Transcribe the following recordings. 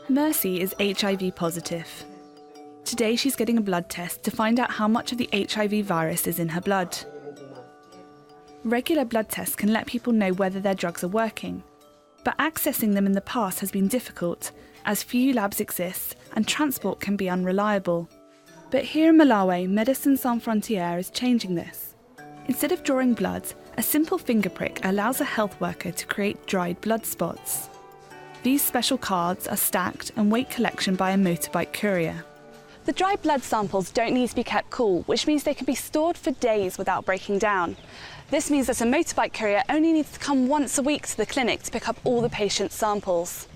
Mercy is HIV positive. Today she's getting a blood test to find out how much of the HIV virus is in her blood. Regular blood tests can let people know whether their drugs are working, but accessing them in the past has been difficult, as few labs exist and transport can be unreliable. But here in Malawi, Médecins Sans Frontières is changing this. Instead of drawing blood, a simple finger prick allows a health worker to create dried blood spots. These special cards are stacked and wait collection by a motorbike courier. The dried blood samples don't need to be kept cool, which means they can be stored for days without breaking down. This means that a motorbike courier only needs to come once a week to the clinic to pick up all the patient's samples.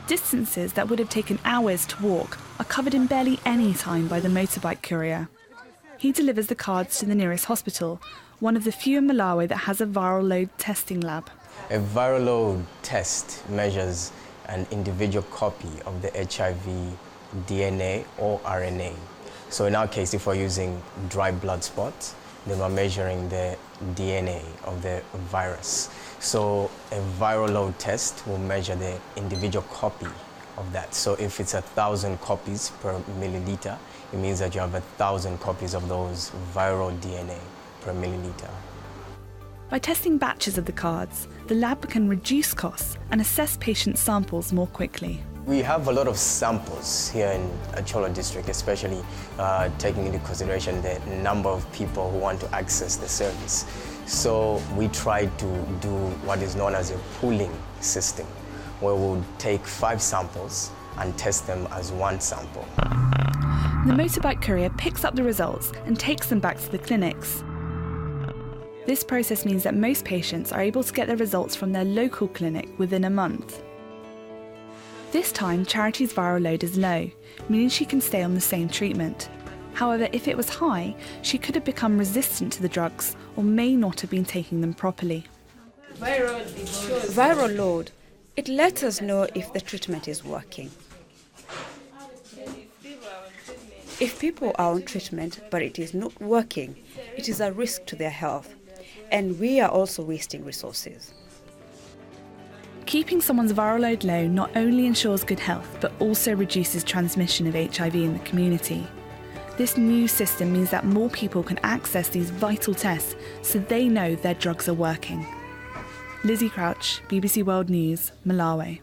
Distances that would have taken hours to walk are covered in barely any time by the motorbike courier. He delivers the cards to the nearest hospital, one of the few in Malawi that has a viral load testing lab. A viral load test measures an individual copy of the HIV DNA or RNA. So in our case, if we're using dry blood spots, then we're measuring the DNA of the virus. So a viral load test will measure the individual copy of that. So if it's 1,000 copies per milliliter, it means that you have 1,000 copies of those viral DNA per milliliter. By testing batches of the cards, the lab can reduce costs and assess patient samples more quickly. We have a lot of samples here in Acholo district, especially taking into consideration the number of people who want to access the service. So we try to do what is known as a pooling system, where we'll take 5 samples and test them as one sample. The motorbike courier picks up the results and takes them back to the clinics. This process means that most patients are able to get their results from their local clinic within a month. This time, Charity's viral load is low, meaning she can stay on the same treatment. However, if it was high, she could have become resistant to the drugs or may not have been taking them properly. Viral load. It lets us know if the treatment is working. If people are on treatment but it is not working, it is a risk to their health, and we are also wasting resources. Keeping someone's viral load low not only ensures good health, but also reduces transmission of HIV in the community. This new system means that more people can access these vital tests so they know their drugs are working. Lizzie Crouch, BBC World News, Malawi.